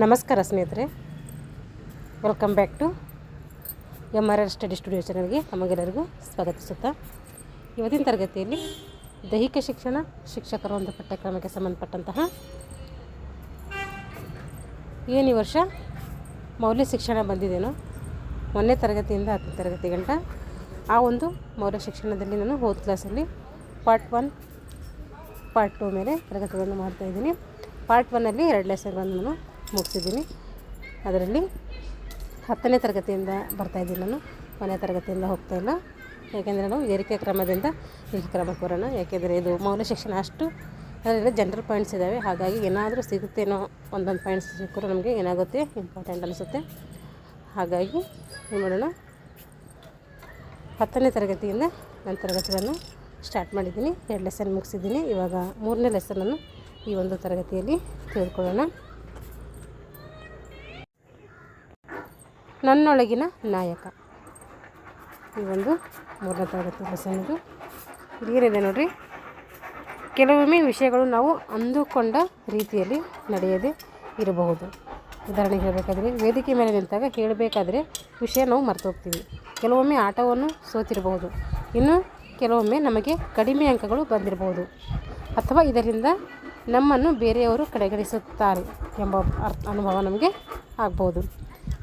ನಮಸ್ಕಾರ ಸ್ನೇಹಿತರೆ, welcome back to MRR study studio ಚಾನಲ್ಗೆ ನಮಗೆಲ್ಲರಿಗೂ ಸ್ವಾಗತಿಸುತ್ತಾ ಇವತ್ತಿನ ತರಗತಿಯಲ್ಲಿ ದೈಹಿಕ ಶಿಕ್ಷಣ ಶಿಕ್ಷಕರು ಒಂದು ಪಠ್ಯಕ್ರಮಕ್ಕೆ ಸಂಬಂಧಪಟ್ಟಂತಹ ಏನು ಈ ವರ್ಷ ಮೌಲ್ಯ ಶಿಕ್ಷಣ ಬಂದಿದ್ದೇನೋ ಮೊನ್ನೆ ತರಗತಿಯಿಂದ 10ನೇ ತರಗತಿ ಗಂಟ ಆ ಒಂದು ಮೌಲ್ಯ ಶಿಕ್ಷಣದಲ್ಲಿ ನಾನು ಹೋದ ಕ್ಲಾಸಲ್ಲಿ ಪಾರ್ಟ್ 1 ಪಾರ್ಟ್ 2 ಮೇಲೆ ತರಗತಿಗಳನ್ನು ಮಾಡ್ತಾಯಿದ್ದೀನಿ. ಪಾರ್ಟ್ 1ನಲ್ಲಿ 2 ಲೆಸನ್ಗಳನ್ನು ನಾನು ಮುಗಿಸಿದ್ದೀನಿ. ಅದರಲ್ಲಿ 10ನೇ ತರಗತಿಯಿಂದ ಬರ್ತಾಯಿದ್ದೀನಿ. ನಾನು 1ನೇ ತರಗತಿಯಿಂದ ಹೋಗ್ತಾಯಿಲ್ಲ, ಯಾಕೆಂದರೆ ನಾವು ಏರಿಕೆ ಕ್ರಮದಿಂದ ಏರಿಕೆ ಕ್ರಮಕ್ಕೆ ಬರೋಣ. ಯಾಕೆಂದರೆ ಇದು ಮೌಲ್ಯ ಶಿಕ್ಷಣ ಅಷ್ಟು ಅದರಲ್ಲಿ ಜನರಲ್ ಪಾಯಿಂಟ್ಸ್ ಇದ್ದಾವೆ. ಹಾಗಾಗಿ ಏನಾದರೂ ಸಿಗುತ್ತೇನೋ ಒಂದೊಂದು ಪಾಯಿಂಟ್ಸ್ ಸಿಕ್ಕರೂ ನಮಗೆ ಏನಾಗುತ್ತೆ ಇಂಪಾರ್ಟೆಂಟ್ ಅನಿಸುತ್ತೆ. ಹಾಗಾಗಿ ಏನು ಮಾಡೋಣ, 10ನೇ ತರಗತಿಯಿಂದ ನನ್ನ ತರಗತಿಗಳನ್ನು ಸ್ಟಾರ್ಟ್ ಮಾಡಿದ್ದೀನಿ. 2 ಲೆಸನ್ ಮುಗಿಸಿದ್ದೀನಿ. ಇವಾಗ 3ನೇ ಲೆಸನನ್ನು ಈ ಒಂದು ತರಗತಿಯಲ್ಲಿ ತಿಳಿದುಕೊಳ್ಳೋಣ. ನನ್ನೊಳಗಿನ ನಾಯಕ, ಈ ಒಂದು 3ನೇ ತರಗತಿ ಲೆಸನ್ ಇದು. ಏನಿದೆ ನೋಡಿರಿ, ಕೆಲವೊಮ್ಮೆ ವಿಷಯಗಳು ನಾವು ಅಂದುಕೊಂಡ ರೀತಿಯಲ್ಲಿ ನಡೆಯದೇ ಇರಬಹುದು. ಉದಾಹರಣೆಗೆ ಹೇಳಬೇಕಾದ್ರೆ, ವೇದಿಕೆ ಮೇಲೆ ನಿಂತಾಗ ಹೇಳಬೇಕಾದ್ರೆ ವಿಷಯ ನಾವು ಮರೆತು ಹೋಗ್ತೀವಿ. ಕೆಲವೊಮ್ಮೆ ಆಟವನ್ನು ಸೋತಿರಬಹುದು, ಇನ್ನು ಕೆಲವೊಮ್ಮೆ ನಮಗೆ ಕಡಿಮೆ ಅಂಕಗಳು ಬಂದಿರಬಹುದು, ಅಥವಾ ಇದರಿಂದ ನಮ್ಮನ್ನು ಬೇರೆಯವರು ಕಡೆಗಣಿಸುತ್ತಾರೆ ಎಂಬ ಅನುಭವ ನಮಗೆ ಆಗ್ಬೋದು.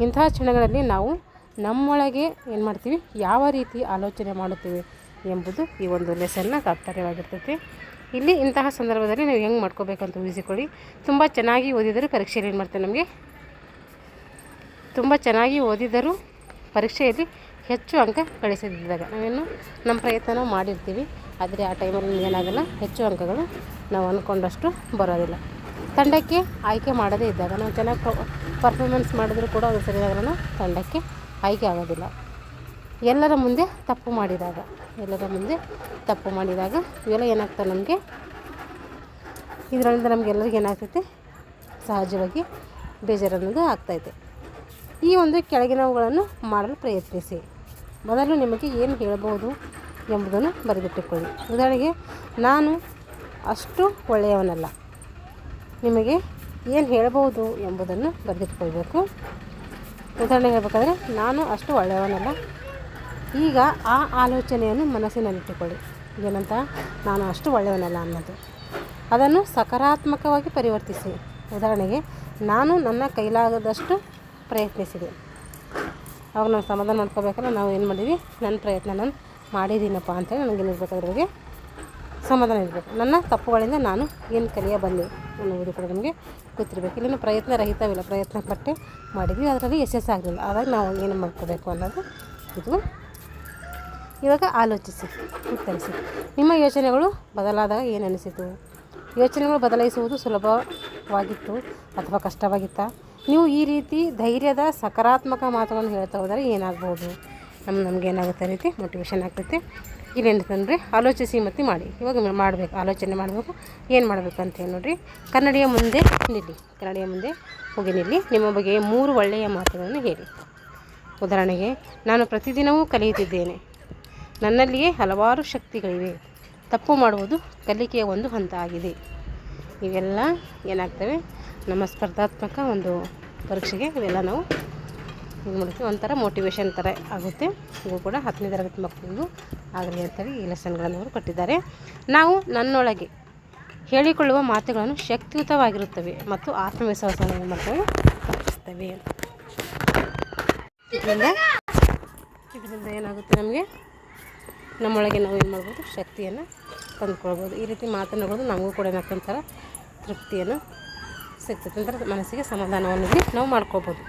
ಇಂತಹ ಕ್ಷಣಗಳಲ್ಲಿ ನಾವು ನಮ್ಮೊಳಗೆ ಏನು ಮಾಡ್ತೀವಿ, ಯಾವ ರೀತಿ ಆಲೋಚನೆ ಮಾಡುತ್ತೀವಿ ಎಂಬುದು ಈ ಒಂದು ಲೆಸನ್ನ ತಾತ್ಪರ್ಯವಾಗಿರ್ತೈತೆ. ಇಲ್ಲಿ ಇಂತಹ ಸಂದರ್ಭದಲ್ಲಿ ನೀವು ಹೆಂಗೆ ಮಾಡ್ಕೋಬೇಕಂತ ಊಹಿಸಿಕೊಳ್ಳಿ. ತುಂಬ ಚೆನ್ನಾಗಿ ಓದಿದರೂ ಪರೀಕ್ಷೆಯಲ್ಲಿ ಏನು ಮಾಡ್ತೇವೆ, ನಮಗೆ ತುಂಬ ಚೆನ್ನಾಗಿ ಓದಿದರೂ ಪರೀಕ್ಷೆಯಲ್ಲಿ ಹೆಚ್ಚು ಅಂಕ ಗಳಿಸದಿದ್ದಾಗ ನಾವೇನು ನಮ್ಮ ಪ್ರಯತ್ನ ಮಾಡಿರ್ತೀವಿ, ಆದರೆ ಆ ಟೈಮಲ್ಲಿ ಏನಾಗಲ್ಲ, ಹೆಚ್ಚು ಅಂಕಗಳು ನಾವು ಅಂದ್ಕೊಂಡಷ್ಟು ಬರೋದಿಲ್ಲ. ತಂಡಕ್ಕೆ ಆಯ್ಕೆ ಮಾಡದೇ ಇದ್ದಾಗ ನಾವು ಚೆನ್ನಾಗಿ ಪರ್ಫಾರ್ಮೆನ್ಸ್ ಮಾಡಿದರೂ ಕೂಡ ಅದು ಸರಿಯಾಗಲ್ಲ, ತಂಡಕ್ಕೆ ಆಯ್ಕೆ ಆಗೋದಿಲ್ಲ. ಎಲ್ಲರ ಮುಂದೆ ತಪ್ಪು ಮಾಡಿದಾಗ ಇವೆಲ್ಲ ಏನಾಗ್ತದೆ, ನಮಗೆ ಇದರಿಂದ ನಮಗೆಲ್ಲರಿಗೂ ಏನಾಗ್ತೈತೆ, ಸಹಜವಾಗಿ ಬೇಜಾರನ್ನೋದು ಆಗ್ತೈತೆ. ಈ ಒಂದು ಕೆಳಗಿನವುಗಳನ್ನು ಮಾಡಲು ಪ್ರಯತ್ನಿಸಿ. ಮೊದಲು ನಿಮಗೆ ಏನು ಹೇಳ್ಬೋದು ಎಂಬುದನ್ನು ಬರೆದಿಟ್ಟುಕೊಳ್ಳಿ. ಉದಾಹರಣೆಗೆ, ನಾನು ಅಷ್ಟು ಒಳ್ಳೆಯವನಲ್ಲ. ನಿಮಗೆ ಏನು ಹೇಳ್ಬೋದು ಎಂಬುದನ್ನು ಬರೆದಿಟ್ಕೊಳ್ಬೇಕು. ಉದಾಹರಣೆಗೆ ಹೇಳಬೇಕಾದ್ರೆ, ನಾನು ಅಷ್ಟು ಒಳ್ಳೆಯವನಲ್ಲ. ಈಗ ಆ ಆಲೋಚನೆಯನ್ನು ಮನಸ್ಸಿನಲ್ಲಿಟ್ಟುಕೊಳ್ಳಿ. ಏನಂತ, ನಾನು ಅಷ್ಟು ಒಳ್ಳೆಯವನಲ್ಲ ಅನ್ನೋದು. ಅದನ್ನು ಸಕಾರಾತ್ಮಕವಾಗಿ ಪರಿವರ್ತಿಸಿ. ಉದಾಹರಣೆಗೆ, ನಾನು ನನ್ನ ಕೈಲಾಗದಷ್ಟು ಪ್ರಯತ್ನಿಸಿದೆ. ಅವಾಗ ನಾವು ಸಮಾಧಾನ ಮಾಡ್ಕೋಬೇಕಲ್ಲ, ನಾವು ಏನು ಮಾಡಿದ್ವಿ, ನನ್ನ ಪ್ರಯತ್ನ ನಾನು ಮಾಡಿದ್ದೀನಪ್ಪ ಅಂತೇಳಿ ನನಗೇನಿರ್ಬೇಕು, ಅದ್ರಿಗೆ ಸಮಾಧಾನ ಇರಬೇಕು. ನನ್ನ ತಪ್ಪುಗಳಿಂದ ನಾನು ಏನು ಕಲಿಯಬಲ್ಲೆ ಅನ್ನೋದು ಕೂಡ ನಮಗೆ ಗೊತ್ತಿರಬೇಕು. ಇಲ್ಲಿನ ಪ್ರಯತ್ನ ರಹಿತವಿಲ್ಲ, ಪ್ರಯತ್ನ ಪಟ್ಟೆ ಮಾಡಿದ್ವಿ, ಅದರಲ್ಲಿ ಯಶಸ್ಸಾಗಲಿಲ್ಲ. ಆದಾಗ ನಾವು ಏನು ಮಾಡ್ಕೋಬೇಕು ಅನ್ನೋದು ಇದು. ಇವಾಗ ಆಲೋಚಿಸಿ, ಉತ್ತರಿಸಿ. ನಿಮ್ಮ ಯೋಚನೆಗಳು ಬದಲಾದಾಗ ಏನು ಅನಿಸಿತು? ಯೋಚನೆಗಳು ಬದಲಾಯಿಸುವುದು ಸುಲಭವಾಗಿತ್ತು ಅಥವಾ ಕಷ್ಟವಾಗಿತ್ತಾ? ನೀವು ಈ ರೀತಿ ಧೈರ್ಯದ ಸಕಾರಾತ್ಮಕ ಮಾತುಗಳನ್ನು ಹೇಳ್ತಾ ಹೋದರೆ ಏನಾಗ್ಬೋದು, ನಮಗೇನಾಗುತ್ತೆ, ರೀತಿ ಮೋಟಿವೇಶನ್ ಆಗ್ತೈತೆ. ಇಲ್ಲೇನಂತಂದರೆ, ಆಲೋಚಿಸಿ ಮತ್ತು ಮಾಡಿ. ಇವಾಗ ಮಾಡಬೇಕು, ಆಲೋಚನೆ ಮಾಡಬೇಕು. ಏನು ಮಾಡಬೇಕು ಅಂತ ಹೇಳಿ ನೋಡಿರಿ. ಕನ್ನಡಿಯ ಮುಂದೆ ಹೋಗಿ ನಿಲ್ಲಿ. ನಿಮ್ಮ ಬಗ್ಗೆ 3 ಒಳ್ಳೆಯ ಮಾತುಗಳನ್ನು ಹೇಳಿ. ಉದಾಹರಣೆಗೆ, ನಾನು ಪ್ರತಿದಿನವೂ ಕಲಿಯುತ್ತಿದ್ದೇನೆ. ನನ್ನಲ್ಲಿಯೇ ಹಲವಾರು ಶಕ್ತಿಗಳಿವೆ. ತಪ್ಪು ಮಾಡುವುದು ಕಲಿಕೆಯ ಒಂದು ಹಂತ ಆಗಿದೆ. ಇವೆಲ್ಲ ಏನಾಗ್ತವೆ, ನಮ್ಮ ಸ್ಪರ್ಧಾತ್ಮಕ ಒಂದು ಪರೀಕ್ಷೆಗೆ ಇವೆಲ್ಲ ನಾವು ಇದು ಮಾಡ್ತೀವಿ. ಒಂಥರ ಮೋಟಿವೇಶನ್ ಥರ ಆಗುತ್ತೆ. ಇವು ಕೂಡ 10ನೇ ತರಗತಿ ಮಕ್ಕಳಿಗೂ ಆಗಲಿ ಅಂತೇಳಿ ಈ ಲೆಸನ್ಗಳನ್ನು ಅವರು ಕೊಟ್ಟಿದ್ದಾರೆ. ನಾವು ನನ್ನೊಳಗೆ ಹೇಳಿಕೊಳ್ಳುವ ಮಾತುಗಳನ್ನು ಶಕ್ತಿಯುತವಾಗಿರುತ್ತವೆ ಮತ್ತು ಆತ್ಮವಿಶ್ವಾಸವನ್ನು ಏನು ಮಾಡ್ತವೆ, ಹೆಚ್ಚಿಸ್ತವೆ. ಇದರಿಂದ ಏನಾಗುತ್ತೆ, ನಮಗೆ ನಮ್ಮೊಳಗೆ ನಾವು ಏನು ಮಾಡ್ಬೋದು, ಶಕ್ತಿಯನ್ನು ತಂದುಕೊಳ್ಬೋದು. ಈ ರೀತಿ ಮಾತನಾಡೋದು ನಮಗೂ ಕೂಡ ಏನಾಗ್ತಂತರ ತೃಪ್ತಿಯನ್ನು ಸಿಗ್ತದೆ, ಅಂದರೆ ಮನಸ್ಸಿಗೆ ಸಮಾಧಾನವನ್ನು ನಾವು ಮಾಡ್ಕೋಬೋದು.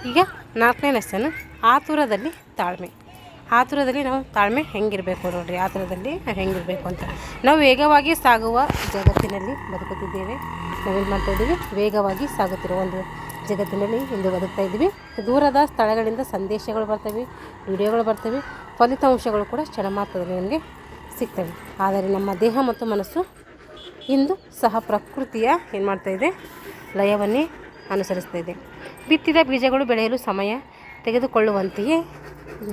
ಈಗ 4ನೇ ಲೆಸನ್, ಆತುರದಲ್ಲಿ ತಾಳ್ಮೆ. ಆತುರದಲ್ಲಿ ನಾವು ತಾಳ್ಮೆ ಹೆಂಗಿರಬೇಕು ನೋಡಿರಿ. ಆತುರದಲ್ಲಿ ನಾವು ಹೆಂಗಿರಬೇಕು ಅಂತ, ನಾವು ವೇಗವಾಗಿ ಸಾಗುವ ಜಗತ್ತಿನಲ್ಲಿ ಬದುಕುತ್ತಿದ್ದೇವೆ. ನಾವೇನು ಮಾಡ್ತಾಯಿದ್ದೀವಿ, ವೇಗವಾಗಿ ಸಾಗುತ್ತಿರುವ ಒಂದು ಜಗತ್ತಿನಲ್ಲಿ ಇಂದು ಬದುಕ್ತಾ ಇದ್ದೀವಿ. ದೂರದ ಸ್ಥಳಗಳಿಂದ ಸಂದೇಶಗಳು ಬರ್ತವೆ, ವಿಡಿಯೋಗಳು ಬರ್ತವೆ, ಫಲಿತಾಂಶಗಳು ಕೂಡ ಕ್ಷಣ ಮಾತ್ರದಲ್ಲಿ ನಮಗೆ ಸಿಗ್ತವೆ. ಆದರೆ ನಮ್ಮ ದೇಹ ಮತ್ತು ಮನಸ್ಸು ಇಂದು ಸಹ ಪ್ರಕೃತಿಯ ಏನು ಮಾಡ್ತಾಯಿದೆ, ಲಯವನ್ನೇ ಅನುಸರಿಸ್ತಾ ಇದೆ. ಬಿತ್ತಿದ ಬೀಜಗಳು ಬೆಳೆಯಲು ಸಮಯ ತೆಗೆದುಕೊಳ್ಳುವಂತೆಯೇ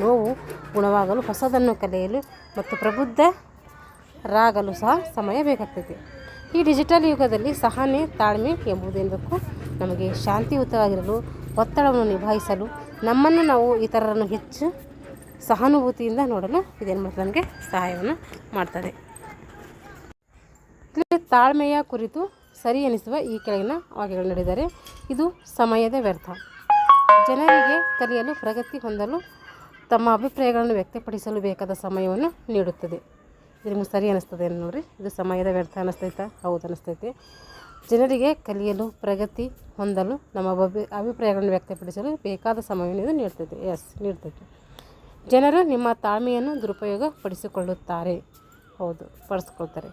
ನೋವು ಗುಣವಾಗಲು, ಹೊಸದನ್ನು ಕಲಿಯಲು ಮತ್ತು ಪ್ರಬುದ್ಧರಾಗಲು ಸಹ ಸಮಯ ಬೇಕಾಗ್ತೈತೆ. ಈ ಡಿಜಿಟಲ್ ಯುಗದಲ್ಲಿ ಸಹನೆ, ತಾಳ್ಮೆ ಎಂಬುದೇನಬೇಕು ನಮಗೆ ಶಾಂತಿಯುತವಾಗಿರಲು, ಒತ್ತಡವನ್ನು ನಿಭಾಯಿಸಲು, ನಮ್ಮನ್ನು ನಾವು ಇತರರನ್ನು ಹೆಚ್ಚು ಸಹಾನುಭೂತಿಯಿಂದ ನೋಡಲು ಇದೇನು ಮಾಡ್ತದೆ, ನಮಗೆ ಸಹಾಯವನ್ನು ಮಾಡ್ತದೆ. ಇಲ್ಲಿ ತಾಳ್ಮೆಯ ಕುರಿತು ಸರಿ ಎನಿಸುವ ಈ ಕೆಳಗಿನ ವಾಕ್ಯಗಳು ನೀಡಿದ್ದಾರೆ. ಇದು ಸಮಯದ ವ್ಯರ್ಥ. ಜನರಿಗೆ ಕಲಿಯಲು, ಪ್ರಗತಿ ಹೊಂದಲು, ತಮ್ಮ ಅಭಿಪ್ರಾಯಗಳನ್ನು ವ್ಯಕ್ತಪಡಿಸಲು ಬೇಕಾದ ಸಮಯವನ್ನು ನೀಡುತ್ತದೆ. ಇದು ನಿಮಗೆ ಸರಿ ಅನ್ನಿಸ್ತದೆ ನೋಡಿರಿ. ಇದು ಸಮಯದ ವ್ಯರ್ಥ ಅನ್ನಿಸ್ತೈತೆ? ಹೌದು ಅನ್ನಿಸ್ತೈತೆ. ಜನರಿಗೆ ಕಲಿಯಲು, ಪ್ರಗತಿ ಹೊಂದಲು, ನಮ್ಮ ಅಭಿಪ್ರಾಯಗಳನ್ನು ವ್ಯಕ್ತಪಡಿಸಲು ಬೇಕಾದ ಸಮಯವನ್ನು ಇದು ನೀಡ್ತೈತೆ. ನೀಡ್ತೈತೆ. ಜನರು ನಿಮ್ಮ ತಾಳ್ಮೆಯನ್ನು ದುರುಪಯೋಗ ಪಡಿಸಿಕೊಳ್ಳುತ್ತಾರೆ. ಹೌದು, ಪಡಿಸ್ಕೊಳ್ತಾರೆ.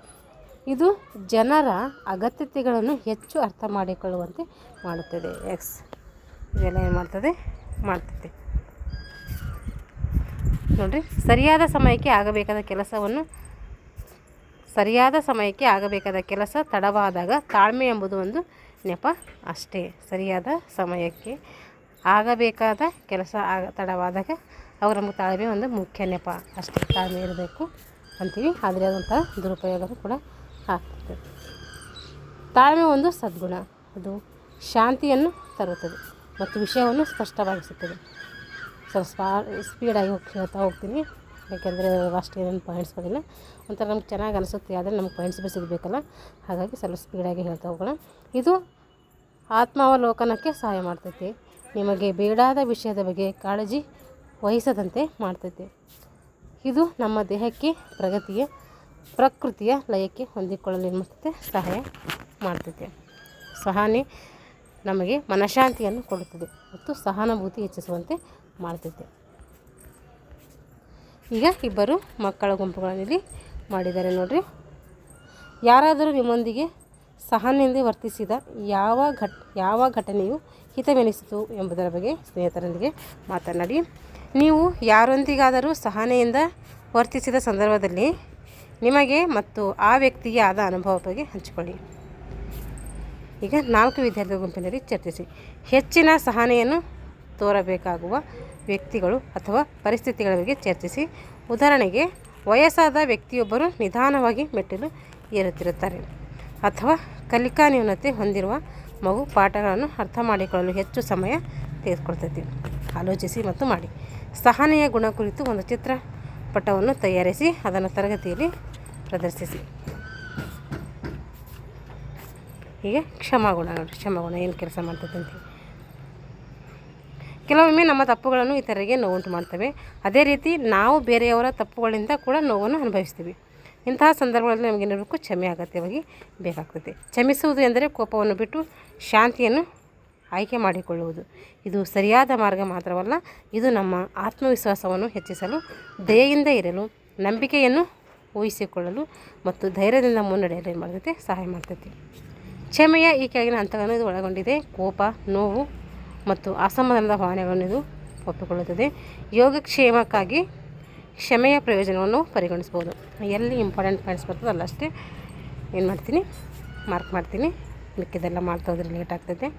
ಇದು ಜನರ ಅಗತ್ಯತೆಗಳನ್ನು ಹೆಚ್ಚು ಅರ್ಥ ಮಾಡಿಕೊಳ್ಳುವಂತೆ ಮಾಡುತ್ತದೆ. ಇವೆಲ್ಲ ಏನು ಮಾಡ್ತದೆ? ಮಾಡ್ತೈತೆ ನೋಡಿರಿ. ಸರಿಯಾದ ಸಮಯಕ್ಕೆ ಆಗಬೇಕಾದ ಕೆಲಸ ತಡವಾದಾಗ ತಾಳ್ಮೆ ಎಂಬುದು ಒಂದು ನೆಪ ಅಷ್ಟೇ. ಸರಿಯಾದ ಸಮಯಕ್ಕೆ ಆಗಬೇಕಾದ ಕೆಲಸ ತಡವಾದಾಗ ಅವಾಗ ನಮಗೆ ತಾಳ್ಮೆ ಒಂದು ಮುಖ್ಯ ನೆಪ ಅಷ್ಟೇ. ತಾಳ್ಮೆ ಇರಬೇಕು ಅಂತೀವಿ, ಆದರೆ ಅದೊಂಥರ ದುರುಪಯೋಗನೂ ಕೂಡ ಆಗ್ತದೆ. ತಾಳ್ಮೆ ಒಂದು ಸದ್ಗುಣ. ಅದು ಶಾಂತಿಯನ್ನು ತರುತ್ತದೆ ಮತ್ತು ವಿಷಯವನ್ನು ಸ್ಪಷ್ಟವಾಗಿಸುತ್ತದೆ. ಸ್ವಲ್ಪ ಸ್ಪೀಡಾಗಿ ಹೇಳ್ತಾ ಹೋಗ್ತೀನಿ, ಯಾಕೆಂದರೆ ಅಷ್ಟು ಏನೇನು ಪಾಯಿಂಟ್ಸ್ಗಳಿಲ್ಲ. ಒಂಥರ ನಮ್ಗೆ ಚೆನ್ನಾಗಿ ಅನಿಸುತ್ತೆ, ಆದರೆ ನಮ್ಗೆ ಪಾಯಿಂಟ್ಸ್ ಸಿಗಬೇಕಲ್ಲ, ಹಾಗಾಗಿ ಸ್ವಲ್ಪ ಸ್ಪೀಡಾಗಿ ಹೇಳ್ತಾ ಹೋಗೋಣ. ಇದು ಆತ್ಮಾವಲೋಕನಕ್ಕೆ ಸಹಾಯ ಮಾಡ್ತೈತೆ. ನಿಮಗೆ ಬೇಡಾದ ವಿಷಯದ ಬಗ್ಗೆ ಕಾಳಜಿ ವಹಿಸದಂತೆ ಮಾಡ್ತೈತೆ. ಇದು ನಮ್ಮ ದೇಹಕ್ಕೆ ಪ್ರಕೃತಿಯ ಲಯಕ್ಕೆ ಹೊಂದಿಕೊಳ್ಳಲು ಏನು ಮಾಡ್ತೈತೆ? ಸಹಾಯ ಮಾಡ್ತೈತೆ. ಸಹನೆ ನಮಗೆ ಮನಃಶಾಂತಿಯನ್ನು ಕೊಡುತ್ತದೆ ಮತ್ತು ಸಹಾನುಭೂತಿ ಹೆಚ್ಚಿಸುವಂತೆ ಮಾಡ್ತೈತೆ. ಈಗ ಇಬ್ಬರು ಮಕ್ಕಳ ಗುಂಪುಗಳಲ್ಲಿ ಮಾಡಿದ್ದಾರೆ ನೋಡಿರಿ. ಯಾರಾದರೂ ನಿಮ್ಮೊಂದಿಗೆ ಸಹನೆಯಿಂದ ವರ್ತಿಸಿದ ಯಾವ ಘಟನೆಯು ಹಿತವೆನಿಸಿತು ಎಂಬುದರ ಬಗ್ಗೆ ಸ್ನೇಹಿತರೊಂದಿಗೆ ಮಾತನಾಡಿ. ನೀವು ಯಾರೊಂದಿಗಾದರೂ ಸಹನೆಯಿಂದ ವರ್ತಿಸಿದ ಸಂದರ್ಭದಲ್ಲಿ ನಿಮಗೆ ಮತ್ತು ಆ ವ್ಯಕ್ತಿಗೆ ಆದ ಅನುಭವ ಬಗ್ಗೆ ಹಂಚಿಕೊಳ್ಳಿ. ಈಗ 4 ವಿದ್ಯಾರ್ಥಿ ಗುಂಪಿನಲ್ಲಿ ಚರ್ಚಿಸಿ. ಹೆಚ್ಚಿನ ಸಹನೆಯನ್ನು ತೋರಬೇಕಾಗುವ ವ್ಯಕ್ತಿಗಳು ಅಥವಾ ಪರಿಸ್ಥಿತಿಗಳ ಬಗ್ಗೆ ಚರ್ಚಿಸಿ. ಉದಾಹರಣೆಗೆ, ವಯಸ್ಸಾದ ವ್ಯಕ್ತಿಯೊಬ್ಬರು ನಿಧಾನವಾಗಿ ಮೆಟ್ಟಿಲು ಏರುತ್ತಿರುತ್ತಾರೆ, ಅಥವಾ ಕಲಿಕಾ ನ್ಯೂನತೆ ಹೊಂದಿರುವ ಮಗು ಪಾಠಗಳನ್ನು ಅರ್ಥ ಮಾಡಿಕೊಳ್ಳಲು ಹೆಚ್ಚು ಸಮಯ ತೆಗೆದುಕೊಳ್ತೈತಿ. ಆಲೋಚಿಸಿ ಮತ್ತು ಮಾಡಿ. ಸಹನೆಯ ಗುಣ ಕುರಿತು ಒಂದು ಚಿತ್ರಪಟವನ್ನು ತಯಾರಿಸಿ ಅದನ್ನು ತರಗತಿಯಲ್ಲಿ ಪ್ರದರ್ಶಿಸಿ. ಹೀಗೆ ಕ್ಷಮಾಗುಣ ನೋಡಿ. ಕ್ಷಮಾಗುಣ ಏನು ಕೆಲಸ ಮಾಡ್ತೈತೆ ಅಂತ. ಕೆಲವೊಮ್ಮೆ ನಮ್ಮ ತಪ್ಪುಗಳನ್ನು ಇತರರಿಗೆ ನೋವುಂಟು ಮಾಡ್ತವೆ. ಅದೇ ರೀತಿ ನಾವು ಬೇರೆಯವರ ತಪ್ಪುಗಳಿಂದ ಕೂಡ ನೋವನ್ನು ಅನುಭವಿಸ್ತೀವಿ. ಇಂತಹ ಸಂದರ್ಭಗಳಲ್ಲಿ ನಮಗೆ ಏನಿರಬೇಕು? ಕ್ಷಮೆ ಅಗತ್ಯವಾಗಿ ಬೇಕಾಗ್ತದೆ. ಕ್ಷಮಿಸುವುದು ಎಂದರೆ ಕೋಪವನ್ನು ಬಿಟ್ಟು ಶಾಂತಿಯನ್ನು ಆಯ್ಕೆ ಮಾಡಿಕೊಳ್ಳುವುದು. ಇದು ಸರಿಯಾದ ಮಾರ್ಗ ಮಾತ್ರವಲ್ಲ, ಇದು ನಮ್ಮ ಆತ್ಮವಿಶ್ವಾಸವನ್ನು ಹೆಚ್ಚಿಸಲು, ದಯೆಯಿಂದ ಇರಲು, ನಂಬಿಕೆಯನ್ನು ಊಹಿಸಿಕೊಳ್ಳಲು ಮತ್ತು ಧೈರ್ಯದಿಂದ ಮುನ್ನಡೆಯಲು ಏನು ಮಾಡ್ತೈತೆ? ಸಹಾಯ ಮಾಡ್ತೈತಿ. ಕ್ಷಮೆಯ ಈ ಕೆಳಗಿನ ಹಂತಗಳನ್ನು ಇದು ಒಳಗೊಂಡಿದೆ. ಕೋಪ, ನೋವು ಮತ್ತು ಅಸಮಾಧಾನದ ಭಾವನೆಗಳನ್ನು ಇದು ಒಪ್ಪಿಕೊಳ್ಳುತ್ತದೆ. ಯೋಗಕ್ಷೇಮಕ್ಕಾಗಿ ಕ್ಷಮೆಯ ಪ್ರಯೋಜನವನ್ನು ಪರಿಗಣಿಸ್ಬೋದು. ಎಲ್ಲಿ ಇಂಪಾರ್ಟೆಂಟ್ ಪಾಯಿಂಟ್ಸ್ ಬರ್ತದೆ ಅಲ್ಲಷ್ಟೇ ಏನು ಮಾಡ್ತೀನಿ? ಮಾರ್ಕ್ ಮಾಡ್ತೀನಿ. ಮಿಕ್ಕಿದೆಲ್ಲ ಮಾಡ್ತಾ ಹೋದ್ರೆ ಲೇಟ್ ಆಗ್ತೈತೆ.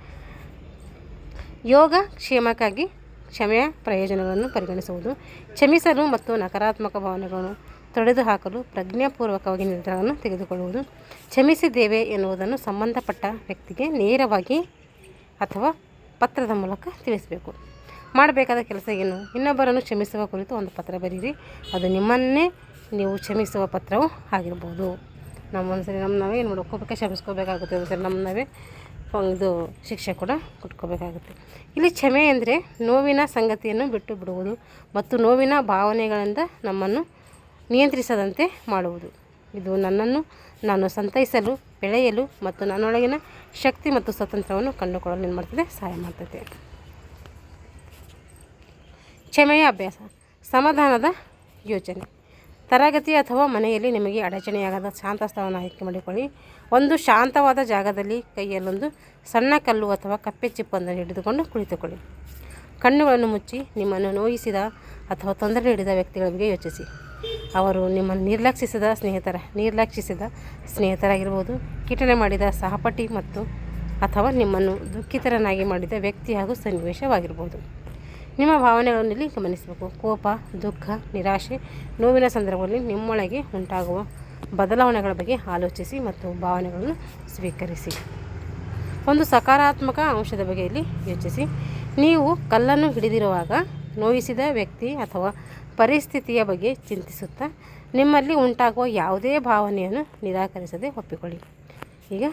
ಯೋಗ ಕ್ಷೇಮಕ್ಕಾಗಿ ಕ್ಷಮೆಯ ಪ್ರಯೋಜನಗಳನ್ನು ಪರಿಗಣಿಸುವುದು. ಕ್ಷಮಿಸಲು ಮತ್ತು ನಕಾರಾತ್ಮಕ ಭಾವನೆಗಳನ್ನು ತೊಡೆದುಹಾಕಲು ಪ್ರಜ್ಞಾಪೂರ್ವಕವಾಗಿ ನಿರ್ಧಾರವನ್ನು ತೆಗೆದುಕೊಳ್ಳುವುದು. ಕ್ಷಮಿಸಿದ್ದೇವೆ ಎನ್ನುವುದನ್ನು ಸಂಬಂಧಪಟ್ಟ ವ್ಯಕ್ತಿಗೆ ನೇರವಾಗಿ ಅಥವಾ ಪತ್ರದ ಮೂಲಕ ತಿಳಿಸಬೇಕು. ಮಾಡಬೇಕಾದ ಕೆಲಸ ಏನು? ಇನ್ನೊಬ್ಬರನ್ನು ಕ್ಷಮಿಸುವ ಕುರಿತು ಒಂದು ಪತ್ರ ಬರೀರಿ. ಅದು ನಿಮ್ಮನ್ನೇ ನೀವು ಕ್ಷಮಿಸುವ ಪತ್ರವೂ ಆಗಿರ್ಬೋದು. ನಮ್ಮೊಂದ್ಸರಿ ನಾವೇ ಏನು ಮಾಡ್ಕೋಬೇಕು? ಕ್ಷಮಿಸ್ಕೋಬೇಕಾಗುತ್ತೆ. ಒಂದ್ಸರಿ ನಾವೇ ಇದು ಶಿಕ್ಷೆ ಕೂಡ ಕೊಟ್ಕೋಬೇಕಾಗುತ್ತೆ. ಇಲ್ಲಿ ಕ್ಷಮೆ ಎಂದರೆ ನೋವಿನ ಸಂಗತಿಯನ್ನು ಬಿಟ್ಟು ಬಿಡುವುದು ಮತ್ತು ನೋವಿನ ಭಾವನೆಗಳಿಂದ ನಮ್ಮನ್ನು ನಿಯಂತ್ರಿಸದಂತೆ ಮಾಡುವುದು. ಇದು ನನ್ನನ್ನು ನಾನು ಸಂತೈಸಲು, ಬೆಳೆಯಲು ಮತ್ತು ನನ್ನೊಳಗಿನ ಶಕ್ತಿ ಮತ್ತು ಸ್ವಾತಂತ್ರ್ಯವನ್ನು ಕಂಡುಕೊಳ್ಳಲು ಏನು ಮಾಡ್ತದೆ? ಸಹಾಯ ಮಾಡ್ತದೆ. ಕ್ಷಮೆಯ ಅಭ್ಯಾಸ. ಸಮಾಧಾನದ ಯೋಚನೆ. ತರಗತಿ ಅಥವಾ ಮನೆಯಲ್ಲಿ ನಿಮಗೆ ಅಡಚಣೆಯಾಗದ ಶಾಂತ ಸ್ಥಳವನ್ನು ಆಯ್ಕೆ ಮಾಡಿಕೊಳ್ಳಿ. ಒಂದು ಶಾಂತವಾದ ಜಾಗದಲ್ಲಿ ಕೈಯಲ್ಲೊಂದು ಸಣ್ಣ ಕಲ್ಲು ಅಥವಾ ಕಪ್ಪೆ ಚಿಪ್ಪನ್ನು ಹಿಡಿದುಕೊಂಡು ಕುಳಿತುಕೊಳ್ಳಿ. ಕಣ್ಣುಗಳನ್ನು ಮುಚ್ಚಿ ನಿಮ್ಮನ್ನು ನೋಯಿಸಿದ ಅಥವಾ ತೊಂದರೆ ನೀಡಿದ ವ್ಯಕ್ತಿಗಳ ಬಗ್ಗೆ ಯೋಚಿಸಿ. ಅವರು ನಿಮ್ಮನ್ನು ನಿರ್ಲಕ್ಷಿಸಿದ ಸ್ನೇಹಿತರಾಗಿರ್ಬೋದು, ಕೀಟನೆ ಮಾಡಿದ ಸಹಪಾಠಿ ಮತ್ತು ಅಥವಾ ನಿಮ್ಮನ್ನು ದುಃಖಿತರನ್ನಾಗಿ ಮಾಡಿದ ವ್ಯಕ್ತಿ ಹಾಗೂ ಸನ್ನಿವೇಶವಾಗಿರ್ಬೋದು. ನಿಮ್ಮ ಭಾವನೆಗಳನ್ನು ಇಲ್ಲಿ ಗಮನಿಸಬೇಕು. ಕೋಪ, ದುಃಖ, ನಿರಾಶೆ, ನೋವಿನ ಸಂದರ್ಭದಲ್ಲಿ ನಿಮ್ಮೊಳಗೆ ಉಂಟಾಗುವ ಬದಲಾವಣೆಗಳ ಬಗ್ಗೆ ಆಲೋಚಿಸಿ ಮತ್ತು ಭಾವನೆಗಳನ್ನು ಸ್ವೀಕರಿಸಿ. ಒಂದು ಸಕಾರಾತ್ಮಕ ಅಂಶದ ಬಗ್ಗೆ ಇಲ್ಲಿ ಯೋಚಿಸಿ. ನೀವು ಕಲ್ಲನ್ನು ಹಿಡಿದಿರುವಾಗ ನೋಯಿಸಿದ ವ್ಯಕ್ತಿ ಅಥವಾ ಪರಿಸ್ಥಿತಿಯ ಬಗ್ಗೆ ಚಿಂತಿಸುತ್ತಾ ನಿಮ್ಮಲ್ಲಿ ಉಂಟಾಗುವ ಯಾವುದೇ ಭಾವನೆಯನ್ನು ನಿರಾಕರಿಸದೆ ಒಪ್ಪಿಕೊಳ್ಳಿ. ಈಗ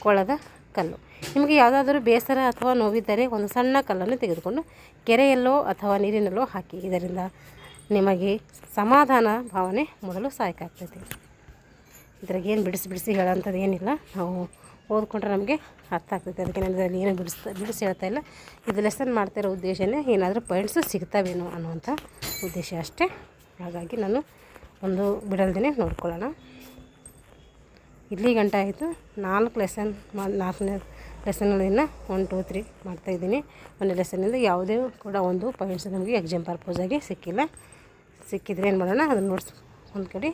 ಕೊಳದ ಕಲ್ಲು. ನಿಮಗೆ ಯಾವುದಾದ್ರೂ ಬೇಸರ ಅಥವಾ ನೋವಿದ್ದರೆ ಒಂದು ಸಣ್ಣ ಕಲ್ಲನ್ನು ತೆಗೆದುಕೊಂಡು ಕೆರೆಯಲ್ಲೋ ಅಥವಾ ನೀರಿನಲ್ಲೋ ಹಾಕಿ. ಇದರಿಂದ ನಿಮಗೆ ಸಮಾಧಾನ ಭಾವನೆ ಮೂಡಲು ಸಹಾಯಕ ಆಗ್ತೈತಿ. ಇದ್ರಾಗ ಏನು ಬಿಡಿಸಿ ಹೇಳೋಂಥದ್ದು ಏನಿಲ್ಲ, ನಾವು ಓದ್ಕೊಂಡ್ರೆ ನಮಗೆ ಅರ್ಥ ಆಗ್ತೈತೆ. ಅದಕ್ಕೆ ನಾನು ಇದರಲ್ಲಿ ಏನು ಬಿಡಿಸಿ ಹೇಳ್ತಾ ಇಲ್ಲ. ಇದು ಲೆಸನ್ ಮಾಡ್ತಿರೋ ಉದ್ದೇಶನೇ ಏನಾದರೂ ಪಾಯಿಂಟ್ಸು ಸಿಗ್ತಾವೇನೋ ಅನ್ನುವಂಥ ಉದ್ದೇಶ ಅಷ್ಟೇ. ಹಾಗಾಗಿ ನಾನು ಒಂದು ಬಿಡಲ್ದೇ ನೋಡ್ಕೊಳ್ಳೋಣ. ಇಲ್ಲಿ ಗಂಟೆ ಆಯಿತು. 4 ಲೆಸನ್ 4ನೇ ಲೆಸನ್ಗಳಿಂದ 1 2 3 ಮಾಡ್ತಾಯಿದ್ದೀನಿ. 1ನೇ ಲೆಸನಿಂದ ಯಾವುದೇ ಕೂಡ ಒಂದು ಪಾಯಿಂಟ್ಸ್ ನಮಗೆ ಎಕ್ಸಾಮ್ ಪರ್ಪೋಸಾಗಿ ಸಿಕ್ಕಿದ್ರೆ ಏನು ಮಾಡೋಣ, ಅದನ್ನು ಒಂದು ಕಡೆ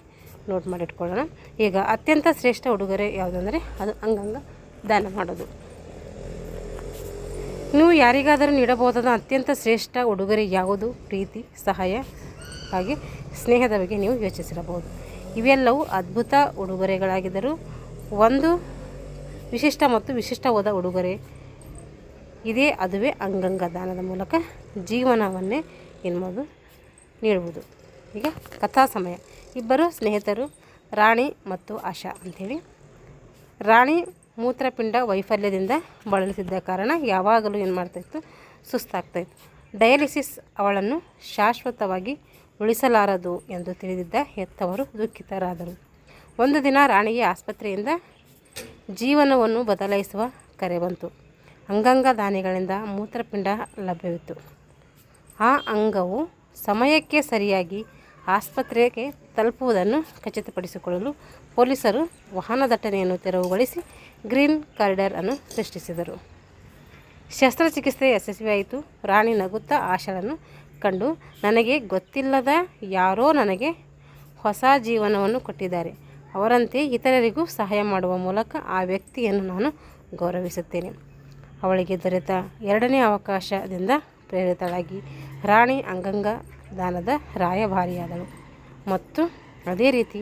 ನೋಟ್ ಮಾಡಿಟ್ಕೊಳ್ಳೋಣ. ಈಗ ಅತ್ಯಂತ ಶ್ರೇಷ್ಠ ಉಡುಗೊರೆ ಯಾವುದಂದರೆ ಅದು ಅಂಗಾಂಗ ದಾನ ಮಾಡೋದು. ನೀವು ಯಾರಿಗಾದರೂ ನೀಡಬಹುದಾದ ಅತ್ಯಂತ ಶ್ರೇಷ್ಠ ಉಡುಗೊರೆ ಯಾವುದು? ಪ್ರೀತಿ, ಸಹಾಯ ಹಾಗೆ ಸ್ನೇಹದ ಬಗ್ಗೆ ನೀವು ಯೋಚಿಸಿರಬಹುದು. ಇವೆಲ್ಲವೂ ಅದ್ಭುತ ಉಡುಗೊರೆಗಳಾಗಿದ್ದರೂ ಒಂದು ವಿಶಿಷ್ಟ ಮತ್ತು ವಿಶಿಷ್ಟವಾದ ಉಡುಗೊರೆ ಇದೇ, ಅದುವೇ ಅಂಗಾಂಗ ದಾನದ ಮೂಲಕ ಜೀವನವನ್ನೇ ನೀಡುವುದು. ಈಗ ಕಥಾ ಸಮಯ. ಇಬ್ಬರು ಸ್ನೇಹಿತರು, ರಾಣಿ ಮತ್ತು ಆಶಾ ಅಂಥೇಳಿ. ರಾಣಿ ಮೂತ್ರಪಿಂಡ ವೈಫಲ್ಯದಿಂದ ಬಳಲುತ್ತಿದ್ದ ಕಾರಣ ಯಾವಾಗಲೂ ಏನು ಮಾಡ್ತಾಯಿತ್ತು, ಸುಸ್ತಾಗ್ತಾಯಿತ್ತು. ಡಯಾಲಿಸಿಸ್ ಅವಳನ್ನು ಶಾಶ್ವತವಾಗಿ ಉಳಿಸಲಾರದು ಎಂದು ತಿಳಿದಿದ್ದ ಹೆತ್ತವರು ದುಃಖಿತರಾದರು. ಒಂದು ದಿನ ರಾಣಿಗೆ ಆಸ್ಪತ್ರೆಯಿಂದ ಜೀವನವನ್ನು ಬದಲಾಯಿಸುವ ಕರೆ ಬಂತು. ಅಂಗಾಂಗ ದಾನಿಗಳಿಂದ ಮೂತ್ರಪಿಂಡ ಲಭ್ಯವಿತ್ತು. ಆ ಅಂಗವು ಸಮಯಕ್ಕೆ ಸರಿಯಾಗಿ ಆಸ್ಪತ್ರೆಗೆ ತಲುಪುವುದನ್ನು ಖಚಿತಪಡಿಸಿಕೊಳ್ಳಲು ಪೊಲೀಸರು ವಾಹನ ದಟ್ಟಣೆಯನ್ನು ತೆರವುಗೊಳಿಸಿ ಗ್ರೀನ್ ಕಾರಿಡಾರ್ ಅನ್ನು ಸೃಷ್ಟಿಸಿದರು. ಶಸ್ತ್ರಚಿಕಿತ್ಸೆ ಯಶಸ್ವಿಯಾಯಿತು. ರಾಣಿ ನಗುತ್ತಾ ಆಶಾಳನ್ನು ಕಂಡು, ನನಗೆ ಗೊತ್ತಿಲ್ಲದ ಯಾರೋ ನನಗೆ ಹೊಸ ಜೀವನವನ್ನು ಕೊಟ್ಟಿದ್ದಾರೆ. ಅವರಂತೆ ಇತರರಿಗೂ ಸಹಾಯ ಮಾಡುವ ಮೂಲಕ ಆ ವ್ಯಕ್ತಿಯನ್ನು ನಾನು ಗೌರವಿಸುತ್ತೇನೆ. ಅವಳಿಗೆ ದೊರೆತ 2ನೇ ಅವಕಾಶದಿಂದ ಪ್ರೇರಿತಳಾಗಿ ರಾಣಿ ಅಂಗಾಂಗ ದಾನದ ರಾಯಭಾರಿಯಾದಳು ಮತ್ತು ಅದೇ ರೀತಿ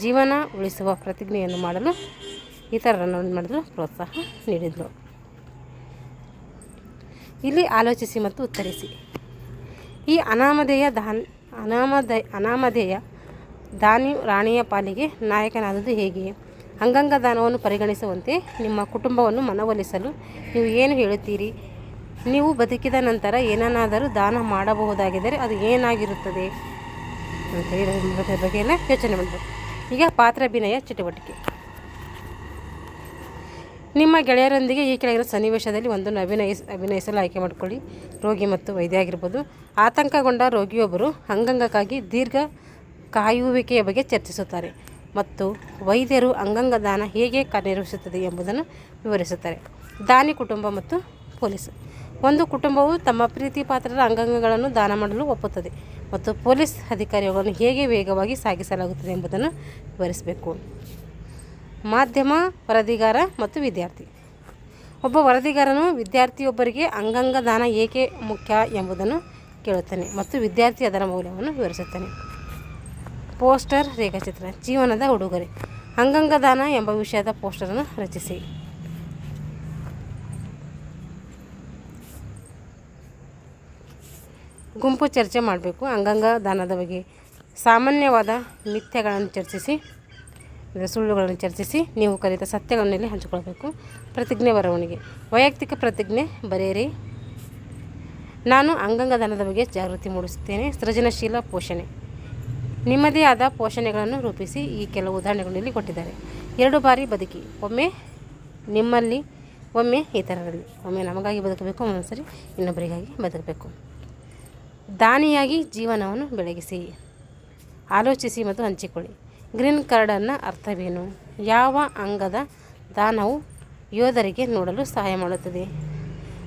ಜೀವನ ಉಳಿಸುವ ಪ್ರತಿಜ್ಞೆಯನ್ನು ಮಾಡಲು ಇತರರನ್ನು ಮಾಡಲು ಪ್ರೋತ್ಸಾಹ ನೀಡಿದಳು. ಇಲ್ಲಿ ಆಲೋಚಿಸಿ ಮತ್ತು ಉತ್ತರಿಸಿ. ಈ ಅನಾಮಧೇಯ ದಾನಿ ರಾಣಿಯ ಪಾಲಿಗೆ ನಾಯಕನಾದದ್ದು ಹೇಗೆ? ಅಂಗಾಂಗ ದಾನವನ್ನು ಪರಿಗಣಿಸುವಂತೆ ನಿಮ್ಮ ಕುಟುಂಬವನ್ನು ಮನವೊಲಿಸಲು ನೀವು ಏನು ಹೇಳುತ್ತೀರಿ? ನೀವು ಬದುಕಿದ ನಂತರ ಏನನ್ನಾದರೂ ದಾನ ಮಾಡಬಹುದಾಗಿದ್ದರೆ ಅದು ಏನಾಗಿರುತ್ತದೆ ಅಂತೇಳಿ ಬಗ್ಗೆ ಎಲ್ಲ ಯೋಚನೆ ಮಾಡಬೇಕು. ಈಗ ಪಾತ್ರಾಭಿನಯ ಚಟುವಟಿಕೆ. ನಿಮ್ಮ ಗೆಳೆಯರೊಂದಿಗೆ ಈ ಕೆಳಗಿನ ಸನ್ನಿವೇಶದಲ್ಲಿ ಒಂದನ್ನು ಅಭಿನಯಿಸಲು ಆಯ್ಕೆ ಮಾಡಿಕೊಳ್ಳಿ. ರೋಗಿ ಮತ್ತು ವೈದ್ಯ ಆಗಿರ್ಬೋದು. ಆತಂಕಗೊಂಡ ರೋಗಿಯೊಬ್ಬರು ಅಂಗಾಂಗಕ್ಕಾಗಿ ದೀರ್ಘ ಕಾಯುವಿಕೆಯ ಬಗ್ಗೆ ಚರ್ಚಿಸುತ್ತಾರೆ ಮತ್ತು ವೈದ್ಯರು ಅಂಗಾಂಗ ದಾನ ಹೇಗೆ ಕಾರ್ಯನಿರ್ವಹಿಸುತ್ತದೆ ಎಂಬುದನ್ನು ವಿವರಿಸುತ್ತಾರೆ. ದಾನಿ ಕುಟುಂಬ ಮತ್ತು ಪೊಲೀಸ್. ಒಂದು ಕುಟುಂಬವು ತಮ್ಮ ಪ್ರೀತಿ ಪಾತ್ರರ ಅಂಗಾಂಗಗಳನ್ನು ದಾನ ಮಾಡಲು ಒಪ್ಪುತ್ತದೆ ಮತ್ತು ಪೊಲೀಸ್ ಅಧಿಕಾರಿಗಳನ್ನು ಹೇಗೆ ವೇಗವಾಗಿ ಸಾಗಿಸಲಾಗುತ್ತದೆ ಎಂಬುದನ್ನು ವಿವರಿಸಬೇಕು. ಮಾಧ್ಯಮ, ವರದಿಗಾರ ಮತ್ತು ವಿದ್ಯಾರ್ಥಿ. ಒಬ್ಬ ವರದಿಗಾರನು ವಿದ್ಯಾರ್ಥಿಯೊಬ್ಬರಿಗೆ ಅಂಗಾಂಗ ದಾನ ಏಕೆ ಮುಖ್ಯ ಎಂಬುದನ್ನು ಕೇಳುತ್ತಾನೆ ಮತ್ತು ವಿದ್ಯಾರ್ಥಿ ಅದರ ಮೌಲ್ಯವನ್ನು ವಿವರಿಸುತ್ತಾನೆ. ಪೋಸ್ಟರ್ ರೇಖಾಚಿತ್ರ. ಜೀವನದ ಉಡುಗೊರೆ. ಅಂಗಾಂಗ ದಾನ ಎಂಬ ವಿಷಯದ ಪೋಸ್ಟರನ್ನು ರಚಿಸಿ. ಗುಂಪು ಚರ್ಚೆ ಮಾಡಬೇಕು. ಅಂಗಾಂಗ ದಾನದ ಬಗ್ಗೆ ಸಾಮಾನ್ಯವಾದ ಮಿಥ್ಯಗಳನ್ನು ಚರ್ಚಿಸಿ, ಸುಳ್ಳುಗಳನ್ನು ಚರ್ಚಿಸಿ, ನೀವು ಕಲಿತ ಸತ್ಯಗಳನ್ನೆಲ್ಲಿ ಹಂಚಿಕೊಳ್ಬೇಕು. ಪ್ರತಿಜ್ಞೆ ಬರವಣಿಗೆ. ವೈಯಕ್ತಿಕ ಪ್ರತಿಜ್ಞೆ ಬರೆಯಿರಿ. ನಾನು ಅಂಗಾಂಗ ದಾನದ ಬಗ್ಗೆ ಜಾಗೃತಿ ಮೂಡಿಸುತ್ತೇನೆ. ಸೃಜನಶೀಲ ಪೋಷಣೆ. ನಿಮ್ಮದೇ ಆದ ಪೋಷಣೆಗಳನ್ನು ರೂಪಿಸಿ. ಈ ಕೆಲವು ಉದಾಹರಣೆಗಳಲ್ಲಿ ಕೊಟ್ಟಿದ್ದಾರೆ. 2 ಬಾರಿ ಬದುಕಿ. ಒಮ್ಮೆ ನಿಮ್ಮಲ್ಲಿ, ಒಮ್ಮೆ ಇತರರಲ್ಲಿ. ಒಮ್ಮೆ ನಮಗಾಗಿ ಬದುಕಬೇಕು, ಒಂದೊಂದು ಸರಿ ಇನ್ನೊಬ್ಬರಿಗಾಗಿ ಬದುಕಬೇಕು. ದಾನಿಯಾಗಿ ಜೀವನವನ್ನು ಬೆಳಗಿಸಿ. ಆಲೋಚಿಸಿ ಮತ್ತು ಹಂಚಿಕೊಳ್ಳಿ. ಗ್ರೀನ್ ಕಾರ್ಡನ್ನ ಅರ್ಥವೇನು? ಯಾವ ಅಂಗದ ದಾನವು ಯೋಧರಿಗೆ ನೋಡಲು ಸಹಾಯ ಮಾಡುತ್ತದೆ?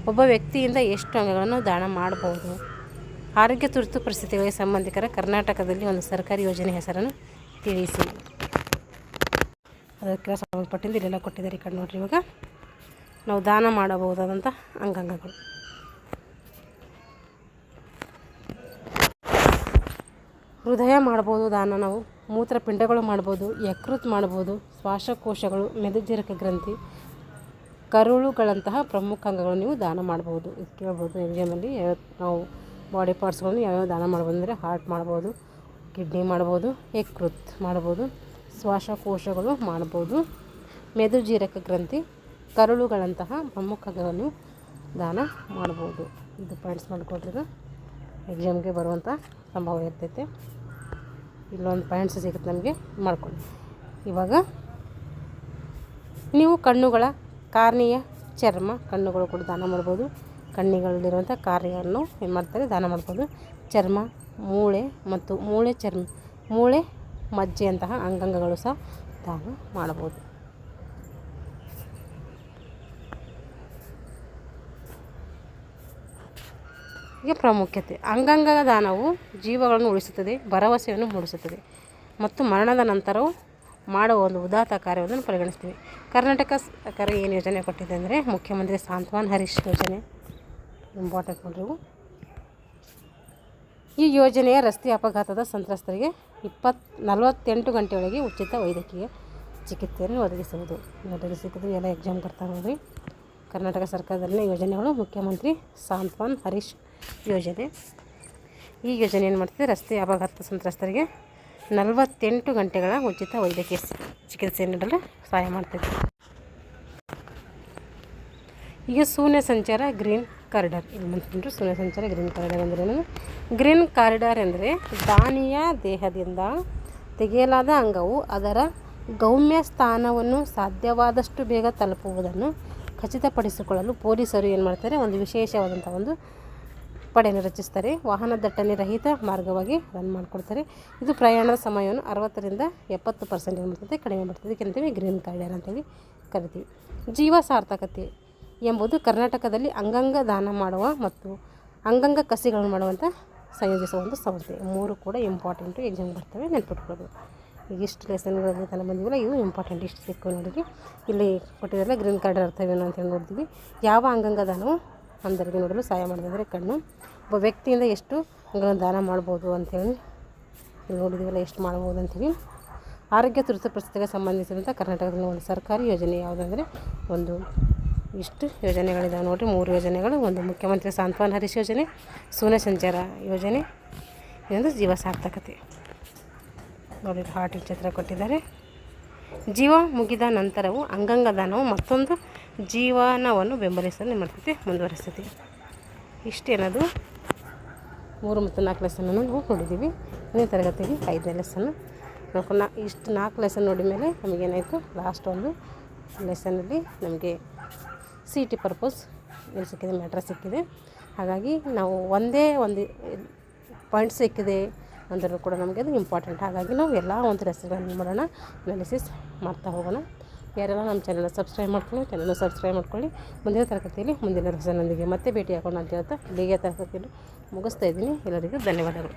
ಒಬ್ಬ ವ್ಯಕ್ತಿಯಿಂದ ಎಷ್ಟು ಅಂಗಗಳನ್ನು ದಾನ ಮಾಡಬಹುದು? ಆರೋಗ್ಯ ತುರ್ತು ಪರಿಸ್ಥಿತಿಗಳಿಗೆ ಸಂಬಂಧಿಕರ ಕರ್ನಾಟಕದಲ್ಲಿ ಒಂದು ಸರ್ಕಾರಿ ಯೋಜನೆ ಹೆಸರನ್ನು ತಿಳಿಸಿ. ಅದಕ್ಕೆ ಸಂಬಂಧಪಟ್ಟಿದ್ದು ಇಲ್ಲೆಲ್ಲ ಕೊಟ್ಟಿದ್ದಾರೆ. ಈ ಕಡೆ ನೋಡಿರಿ. ಇವಾಗ ನಾವು ದಾನ ಮಾಡಬಹುದಾದಂಥ ಅಂಗಾಂಗಗಳು. ಹೃದಯ ಮಾಡ್ಬೋದು ದಾನ. ನಾವು ಮೂತ್ರಪಿಂಡಗಳು ಮಾಡ್ಬೋದು, ಯಕೃತ್ ಮಾಡ್ಬೋದು, ಶ್ವಾಸಕೋಶಗಳು, ಮೆದುಜೀರಕ ಗ್ರಂಥಿ, ಕರುಳುಗಳಂತಹ ಪ್ರಮುಖ ಅಂಗಗಳನ್ನು ನೀವು ದಾನ ಮಾಡ್ಬೋದು. ಇದು ಕೇಳ್ಬೋದು ಎಕ್ಸಾಮಲ್ಲಿ ನಾವು ಬಾಡಿ ಪಾರ್ಟ್ಸ್ಗಳನ್ನು ಯಾವ್ಯಾವ ದಾನ ಮಾಡ್ಬೋದು ಅಂದರೆ ಹಾರ್ಟ್ ಮಾಡ್ಬೋದು, ಕಿಡ್ನಿ ಮಾಡ್ಬೋದು, ಯಕೃತ್ ಮಾಡ್ಬೋದು, ಶ್ವಾಸಕೋಶಗಳು ಮಾಡ್ಬೋದು, ಮೆದುಜೀರಕ ಗ್ರಂಥಿ, ಕರುಳುಗಳಂತಹ ಪ್ರಮುಖ ಅಂಗಗಳನ್ನು ದಾನ ಮಾಡ್ಬೋದು. ಇದು ಪಾಯಿಂಟ್ಸ್ ಮಾಡಿಕೊಟ್ರೆ ಎಕ್ಸಾಮ್ಗೆ ಬರುವಂಥ ಸಂಭವ ಇರ್ತೈತೆ. ಇಲ್ಲೊಂದು ಪಾಯಿಂಟ್ಸ್ ಸಿಗುತ್ತೆ ನಮಗೆ ಮಾಡ್ಕೊಳ್ಳಿ. ಇವಾಗ ನೀವು ಕಣ್ಣುಗಳ ಕಾರ್ನಿಯ ಚರ್ಮ ಕಣ್ಣುಗಳು ಕೂಡ ದಾನ ಮಾಡ್ಬೋದು. ಕಣ್ಣಿಗಳಲ್ಲಿರುವಂಥ ಕಾರ್ಯವನ್ನು ಏನು ಮಾಡ್ತಾರೆ ದಾನ ಮಾಡ್ಬೋದು. ಚರ್ಮ, ಮೂಳೆ ಮತ್ತು ಮೂಳೆ ಮಜ್ಜೆಯಂತಹ ಅಂಗಾಂಗಗಳು ಸಹ ದಾನ ಮಾಡಬಹುದು. ಈಗ ಪ್ರಾಮುಖ್ಯತೆ. ಅಂಗಾಂಗ ದಾನವು ಜೀವಗಳನ್ನು ಉಳಿಸುತ್ತದೆ, ಭರವಸೆಯನ್ನು ಮೂಡಿಸುತ್ತದೆ ಮತ್ತು ಮರಣದ ನಂತರವೂ ಮಾಡುವ ಒಂದು ಉದಾತ್ತ ಕಾರ್ಯವನ್ನು ಪರಿಗಣಿಸ್ತೀವಿ. ಕರ್ನಾಟಕ ಸರ್ಕಾರ ಏನು ಯೋಜನೆ ಕೊಟ್ಟಿದೆ ಅಂದರೆ ಮುಖ್ಯಮಂತ್ರಿ ಸಾಂತ್ವನ ಹರೀಶ್ ಯೋಜನೆ. ಇಂಪಾರ್ಟೆಂಟ್ ನೋಡ್ರಿ ಇವು. ಈ ಯೋಜನೆಯ ರಸ್ತೆ ಅಪಘಾತದ ಸಂತ್ರಸ್ತರಿಗೆ 48 ಗಂಟೆಯೊಳಗೆ ಉಚಿತ ವೈದ್ಯಕೀಯ ಚಿಕಿತ್ಸೆಯನ್ನು ಒದಗಿಸುವುದು. ನೋಡಿರಿ ಸಿಕ್ಕಿದ್ರು ಎಲ್ಲ ಎಕ್ಸಾಮ್ ಬರ್ತಾರೆ ನೋಡಿರಿ. ಕರ್ನಾಟಕ ಸರ್ಕಾರದಲ್ಲಿನ ಯೋಜನೆಗಳು ಮುಖ್ಯಮಂತ್ರಿ ಸಾಂತ್ವನ ಹರೀಶ್ ಯೋಜನೆ. ಈ ಯೋಜನೆ ಏನು ಮಾಡ್ತಿದೆ, ರಸ್ತೆ ಅಪಘಾತ ಸಂತ್ರಸ್ತರಿಗೆ 48 ಗಂಟೆಗಳ ಉಚಿತ ವೈದ್ಯಕೀಯ ಚಿಕಿತ್ಸೆ ನೀಡಲು ಸಹಾಯ ಮಾಡ್ತಿದೆ. ಈಗ ಶೂನ್ಯ ಸಂಚಾರ ಗ್ರೀನ್ ಕಾರಿಡಾರ್. ಇಲ್ಲಿ ಬಂದ್ಬಿಟ್ಟು ಶೂನ್ಯ ಸಂಚಾರ ಗ್ರೀನ್ ಕಾರಿಡಾರ್ ಅಂದರೆ ಗ್ರೀನ್ ಕಾರಿಡಾರ್ ಅಂದರೆ ದಾನಿಯ ದೇಹದಿಂದ ತೆಗೆಯಲಾದ ಅಂಗವು ಅದರ ಗಮ್ಯ ಸ್ಥಾನವನ್ನು ಸಾಧ್ಯವಾದಷ್ಟು ಬೇಗ ತಲುಪುವುದನ್ನು ಖಚಿತಪಡಿಸಿಕೊಳ್ಳಲು ಪೊಲೀಸರು ಏನು ಮಾಡ್ತಾರೆ, ಒಂದು ವಿಶೇಷವಾದಂಥ ಒಂದು ಪಡೆಯನ್ನು ರಚಿಸ್ತಾರೆ. ವಾಹನ ದಟ್ಟಣೆ ರಹಿತ ಮಾರ್ಗವಾಗಿ ರನ್ ಮಾಡಿಕೊಡ್ತಾರೆ. ಇದು ಪ್ರಯಾಣದ ಸಮಯವನ್ನು 60ರಿಂದ 70% ಏನು ಮಾಡ್ತದೆ, ಕಡಿಮೆ ಮಾಡ್ತದೆ. ಇದಕ್ಕೆ ಗ್ರೀನ್ ಕಾರಿಡಾರ್ ಅಂತೇಳಿ ಕರಿತೀವಿ. ಜೀವ ಸಾರ್ಥಕತೆ ಎಂಬುದು ಕರ್ನಾಟಕದಲ್ಲಿ ಅಂಗಾಂಗ ದಾನ ಮಾಡುವ ಮತ್ತು ಅಂಗಾಂಗ ಕಸಿಗಳನ್ನು ಮಾಡುವಂಥ ಸಂಯೋಜಿಸುವ ಒಂದು ಸಂಸ್ಥೆ. 3 ಕೂಡ ಇಂಪಾರ್ಟೆಂಟು, ಎಕ್ಸಾಮ್ ಬರ್ತವೆ, ನೆನ್ಪಿಟ್ಕೊಳ್ಳೋದು. ಈಗ ಇಷ್ಟು ಲೆಸನ್ಗಳಲ್ಲಿ ತಲೆ ಬಂದಿವಲ್ಲ, ಇವು ಇಂಪಾರ್ಟೆಂಟ್. ಇಷ್ಟು ಸಿಕ್ಕು ನೋಡಿರಿ. ಇಲ್ಲಿ ಕೊಟ್ಟಿದ್ದಾರೆ ಗ್ರೀನ್ ಕಾರಿಡಾರ್ ಅರ್ಥವೇನು ಅಂತೇಳಿ ನೋಡ್ತೀವಿ. ಯಾವ ಅಂಗಾಂಗ ದಾನವು ಅಂಧರಿಗೆ ನೋಡಲು ಸಹಾಯ ಮಾಡಿದರೆ ಕಣ್ಣು. ಒಬ್ಬ ವ್ಯಕ್ತಿಯಿಂದ ಎಷ್ಟು ಅಂಗಗಳನ್ನು ದಾನ ಮಾಡ್ಬೋದು ಅಂಥೇಳಿ ಇಲ್ಲಿ ನೋಡಿದ್ದೀವಲ್ಲ, ಎಷ್ಟು ಮಾಡ್ಬೋದು ಅಂಥೇಳಿ. ಆರೋಗ್ಯ ತುರ್ತು ಪರಿಸ್ಥಿತಿಗೆ ಸಂಬಂಧಿಸಿದಂಥ ಕರ್ನಾಟಕದಲ್ಲಿ ಒಂದು ಸರ್ಕಾರಿ ಯೋಜನೆ ಯಾವುದಂದರೆ ಒಂದು ಇಷ್ಟು ಯೋಜನೆಗಳಿದ್ದಾವೆ ನೋಡಿರಿ. 3 ಯೋಜನೆಗಳು. ಒಂದು ಮುಖ್ಯಮಂತ್ರಿ ಸಾಂತ್ವನ ಹರೀಶ್ ಯೋಜನೆ, ಶೂನ್ಯ ಸಂಚಾರ ಯೋಜನೆ, ಇನ್ನೊಂದು ಜೀವ ಸಾರ್ಥಕತೆ. ನೋಡಿರಿ ಹಾರ್ಟಿನ ಚಿತ್ರ ಕೊಟ್ಟಿದ್ದಾರೆ. ಜೀವ ಮುಗಿದ ನಂತರವೂ ಅಂಗಾಂಗ ದಾನವು ಮತ್ತೊಂದು ಜೀವನವನ್ನು ಬೆಂಬಲಿಸಲು ಮಾಡ್ತೈತಿ, ಮುಂದುವರಿಸ್ತೈತಿ. ಇಷ್ಟೇನದು 3 ಮತ್ತು 4 ಲೆಸನನ್ನು ನಾವು ನೋಡಿದ್ದೀವಿ. ಈ ತರಗತಿಯಲ್ಲಿ 5ನೇ ಲೆಸನ್ನು ನೋಡ್ಕೊಂಡು ಇಷ್ಟು 4 ಲೆಸನ್ ನೋಡಿದ ಮೇಲೆ ನಮಗೇನಾಯಿತು, ಲಾಸ್ಟ್ ಒಂದು ಲೆಸನಲ್ಲಿ ನಮಗೆ CT ಪರ್ಪಸ್ ಏನು ಸಿಕ್ಕಿದೆ, ಮ್ಯಾಟ್ರ್ ಸಿಕ್ಕಿದೆ. ಹಾಗಾಗಿ ನಾವು ಒಂದೇ ಒಂದು ಪಾಯಿಂಟ್ ಸಿಕ್ಕಿದೆ ಅಂದರೂ ಕೂಡ ನಮಗೆ ಅದು ಇಂಪಾರ್ಟೆಂಟ್. ಹಾಗಾಗಿ ನಾವು ಎಲ್ಲ ಒಂದು ಲೆಸನ್ಗಳನ್ನು ಮಾಡೋಣ, ಅನಾಲಿಸಿಸ್ ಮಾಡ್ತಾ ಹೋಗೋಣ. ಯಾರೆಲ್ಲ ನಮ್ಮ ಚಾನಲ್ನ ಸಬ್ಸ್ಕ್ರೈಬ್ ಮಾಡ್ಕೊಳ್ಳಿ. ಮುಂದಿನ ತರಗತಿಯಲ್ಲಿ ಮುಂದಿನ ಲೆಸನ್ನೊಂದಿಗೆ ಮತ್ತೆ ಭೇಟಿ ಆಗೋಣ ಅಂತ ಹೇಳ್ತಾ ಇಲ್ಲಿಗೆ ತರಗತಿಯಲ್ಲಿ ಮುಗಿಸ್ತಾ ಇದ್ದೀನಿ. ಎಲ್ಲರಿಗೂ ಧನ್ಯವಾದಗಳು.